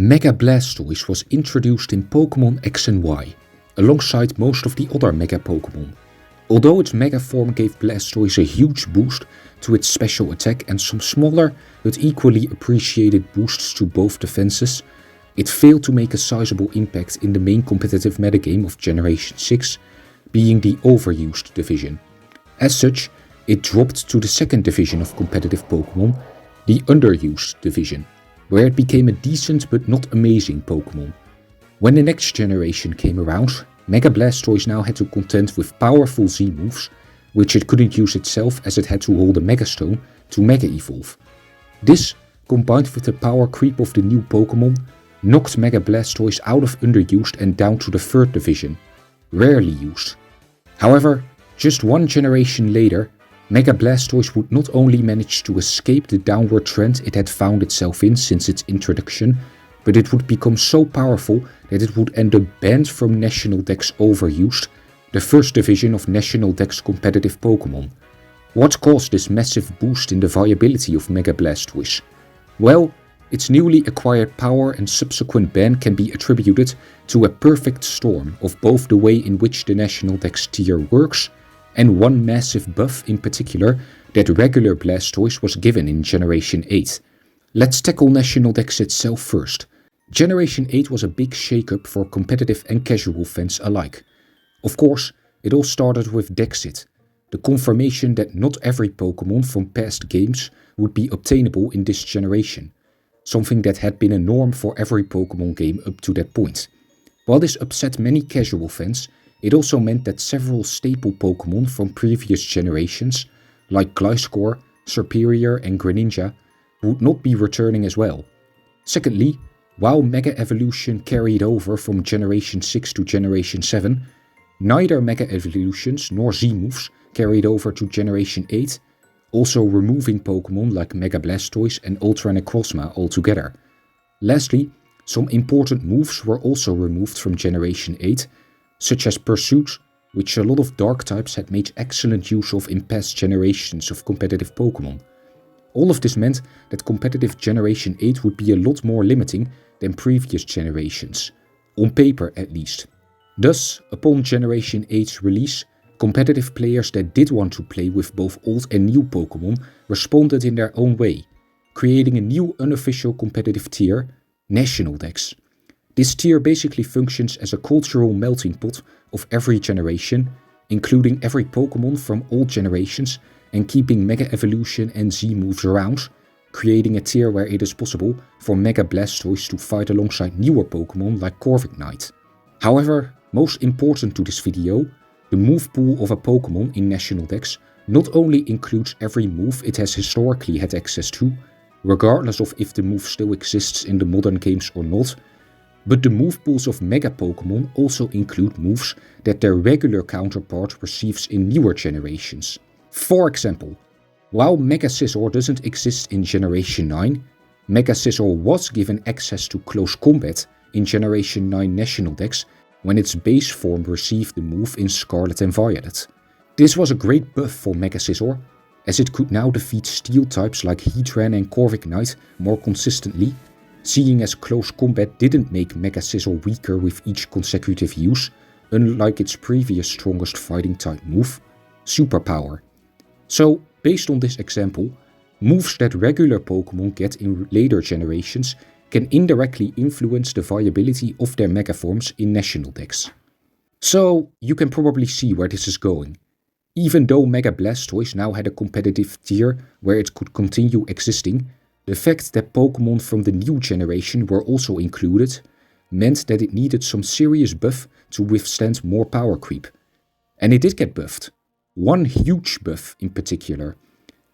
Mega Blastoise was introduced in Pokémon X and Y, alongside most of the other Mega Pokémon. Although its Mega form gave Blastoise a huge boost to its special attack and some smaller but equally appreciated boosts to both defenses, it failed to make a sizable impact in the main competitive metagame of Generation 6, being the Overused division. As such, it dropped to the second division of competitive Pokémon, the Underused division, where it became a decent but not amazing Pokémon. When the next generation came around, Mega Blastoise now had to contend with powerful Z moves, which it couldn't use itself as it had to hold a Mega Stone to Mega Evolve. This, combined with the power creep of the new Pokémon, knocked Mega Blastoise out of Underused and down to the third division, rarely used. However, just one generation later, Mega Blastoise would not only manage to escape the downward trend it had found itself in since its introduction, but it would become so powerful that it would end up banned from National Dex Overused, the first division of National Dex competitive Pokémon. What caused this massive boost in the viability of Mega Blastoise? Well, its newly acquired power and subsequent ban can be attributed to a perfect storm of both the way in which the National Dex tier works and one massive buff in particular that regular Blastoise was given in Generation 8. Let's tackle National Dex itself first. Generation 8 was a big shake-up for competitive and casual fans alike. Of course, it all started with Dexit, the confirmation that not every Pokémon from past games would be obtainable in this generation, something that had been a norm for every Pokémon game up to that point. While this upset many casual fans, it also meant that several staple Pokémon from previous generations, like Gliscor, Serperior and Greninja, would not be returning as well. Secondly, while Mega Evolution carried over from Generation 6 to Generation 7, neither Mega Evolutions nor Z-moves carried over to Generation 8, also removing Pokémon like Mega Blastoise and Ultra Necrozma altogether. Lastly, some important moves were also removed from Generation 8, such as Pursuit, which a lot of Dark types had made excellent use of in past generations of competitive Pokémon. All of this meant that competitive Generation 8 would be a lot more limiting than previous generations, on paper at least. Thus, upon Generation 8's release, competitive players that did want to play with both old and new Pokémon responded in their own way, creating a new unofficial competitive tier, National Dex. This tier basically functions as a cultural melting pot of every generation, including every Pokémon from all generations and keeping Mega Evolution and Z moves around, creating a tier where it is possible for Mega Blastoise to fight alongside newer Pokémon like Corviknight. However, most important to this video, the move pool of a Pokémon in National Dex not only includes every move it has historically had access to, regardless of if the move still exists in the modern games or not, but the move pools of Mega Pokémon also include moves that their regular counterpart receives in newer generations. For example, while Mega Scizor doesn't exist in Generation 9, Mega Scizor was given access to close combat in Generation 9 National Dex when its base form received the move in Scarlet and Violet. This was a great buff for Mega Scizor, as it could now defeat steel types like Heatran and Corviknight more consistently, seeing as close combat didn't make Mega Scizor weaker with each consecutive use, unlike its previous strongest fighting type move, Superpower. So, based on this example, moves that regular Pokémon get in later generations can indirectly influence the viability of their Mega forms in National Dex. So, you can probably see where this is going. Even though Mega Blastoise now had a competitive tier where it could continue existing, the fact that Pokémon from the new generation were also included meant that it needed some serious buff to withstand more power creep. And it did get buffed. One huge buff in particular.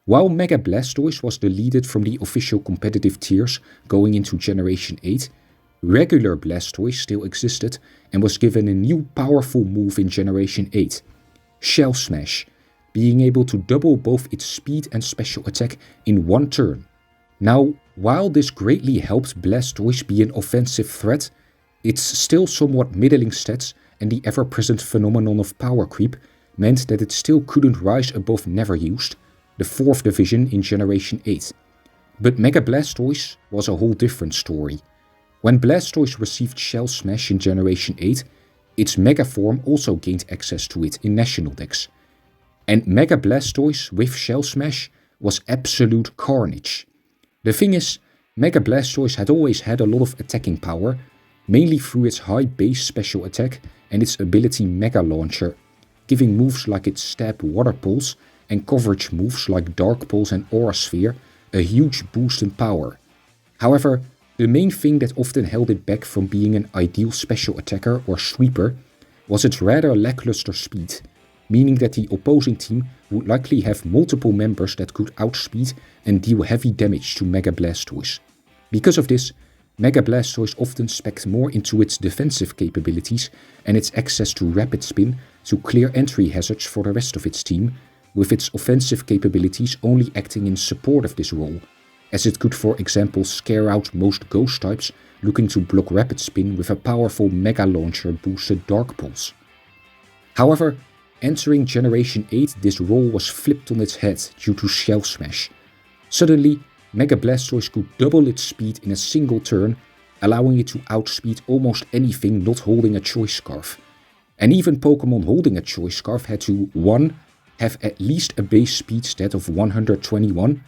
While Mega Blastoise was deleted from the official competitive tiers going into Generation 8, regular Blastoise still existed and was given a new powerful move in Generation 8, Shell Smash, being able to double both its speed and special attack in one turn. Now, while this greatly helped Blastoise be an offensive threat, its still somewhat middling stats and the ever-present phenomenon of power creep meant that it still couldn't rise above Never Used, the 4th division in Generation 8. But Mega Blastoise was a whole different story. When Blastoise received Shell Smash in Generation 8, its Mega form also gained access to it in National Dex. And Mega Blastoise with Shell Smash was absolute carnage. The thing is, Mega Blastoise had always had a lot of attacking power, mainly through its high base special attack and its ability Mega Launcher, giving moves like its Stab Water Pulse and coverage moves like Dark Pulse and Aura Sphere a huge boost in power. However, the main thing that often held it back from being an ideal special attacker or sweeper was its rather lackluster speed, meaning that the opposing team would likely have multiple members that could outspeed and deal heavy damage to Mega Blastoise. Because of this, Mega Blastoise often specced more into its defensive capabilities and its access to Rapid Spin to clear entry hazards for the rest of its team, with its offensive capabilities only acting in support of this role, as it could for example scare out most Ghost types looking to block Rapid Spin with a powerful Mega Launcher boosted Dark Pulse. However, entering Generation 8 this role was flipped on its head due to Shell Smash. Suddenly, Mega Blastoise could double its speed in a single turn, allowing it to outspeed almost anything not holding a Choice Scarf. And even Pokémon holding a Choice Scarf had to 1. Have at least a base speed stat of 121,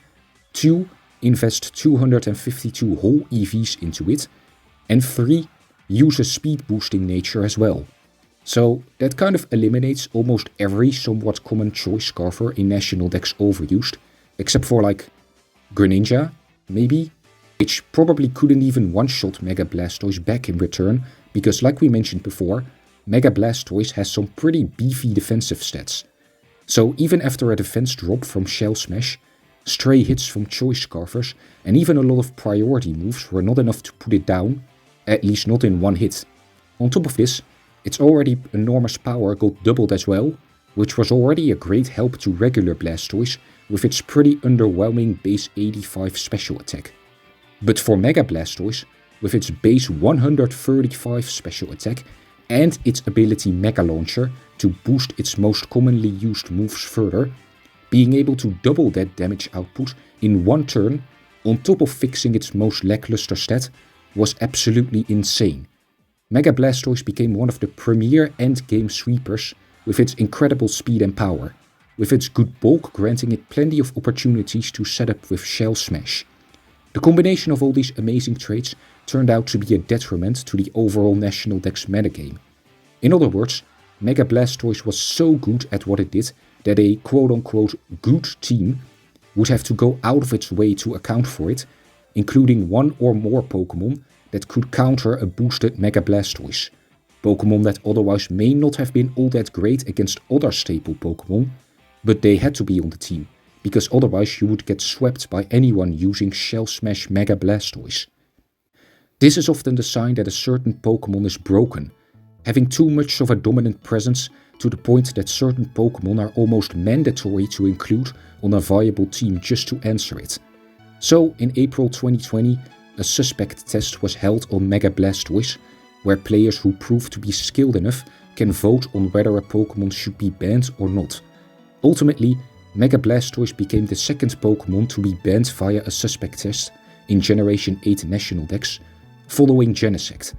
2. Invest 252 whole EVs into it, and 3. Use a speed boosting nature as well. So that kind of eliminates almost every somewhat common Choice Scarfer in National Dex Overused, except for like Greninja, maybe, which probably couldn't even one-shot Mega Blastoise back in return, because like we mentioned before, Mega Blastoise has some pretty beefy defensive stats. So even after a defense drop from Shell Smash, stray hits from Choice Scarfers, and even a lot of priority moves were not enough to put it down, at least not in one hit. On top of this, its already enormous power got doubled as well, which was already a great help to regular Blastoise with its pretty underwhelming base 85 special attack. But for Mega Blastoise, with its base 135 special attack and its ability Mega Launcher to boost its most commonly used moves further, being able to double that damage output in one turn on top of fixing its most lackluster stat was absolutely insane. Mega Blastoise became one of the premier endgame sweepers with its incredible speed and power, with its good bulk granting it plenty of opportunities to set up with Shell Smash. The combination of all these amazing traits turned out to be a detriment to the overall National Dex metagame. In other words, Mega Blastoise was so good at what it did that a quote-unquote good team would have to go out of its way to account for it, including one or more Pokémon that could counter a boosted Mega Blastoise. Pokémon that otherwise may not have been all that great against other staple Pokémon, but they had to be on the team, because otherwise you would get swept by anyone using Shell Smash Mega Blastoise. This is often the sign that a certain Pokémon is broken, having too much of a dominant presence to the point that certain Pokémon are almost mandatory to include on a viable team just to answer it. So in April 2020, a suspect test was held on Mega Blastoise, where players who prove to be skilled enough can vote on whether a Pokémon should be banned or not. Ultimately, Mega Blastoise became the second Pokémon to be banned via a suspect test in Generation 8 National Dex, following Genesect,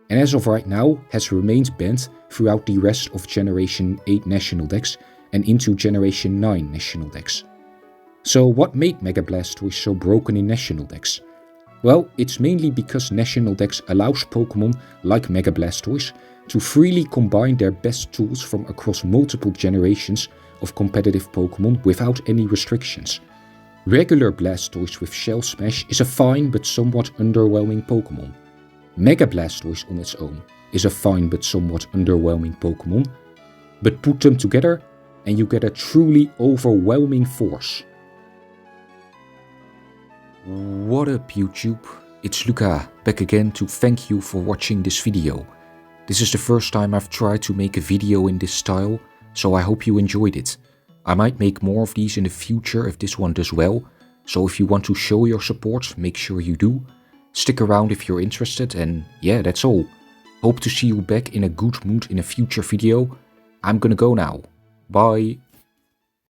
and as of right now has remained banned throughout the rest of Generation 8 National Dex and into Generation 9 National Dex. So what made Mega Blastoise so broken in National Dex? Well, it's mainly because National Dex allows Pokémon like Mega Blastoise to freely combine their best tools from across multiple generations of competitive Pokémon without any restrictions. Regular Blastoise with Shell Smash is a fine but somewhat underwhelming Pokémon. Mega Blastoise on its own is a fine but somewhat underwhelming Pokémon, but put them together and you get a truly overwhelming force. What up YouTube, it's Luca, back again to thank you for watching this video. This is the first time I've tried to make a video in this style, so I hope you enjoyed it. I might make more of these in the future if this one does well, so if you want to show your support, make sure you do. Stick around if you're interested, and yeah, that's all. Hope to see you back in a good mood in a future video. I'm gonna go now. Bye.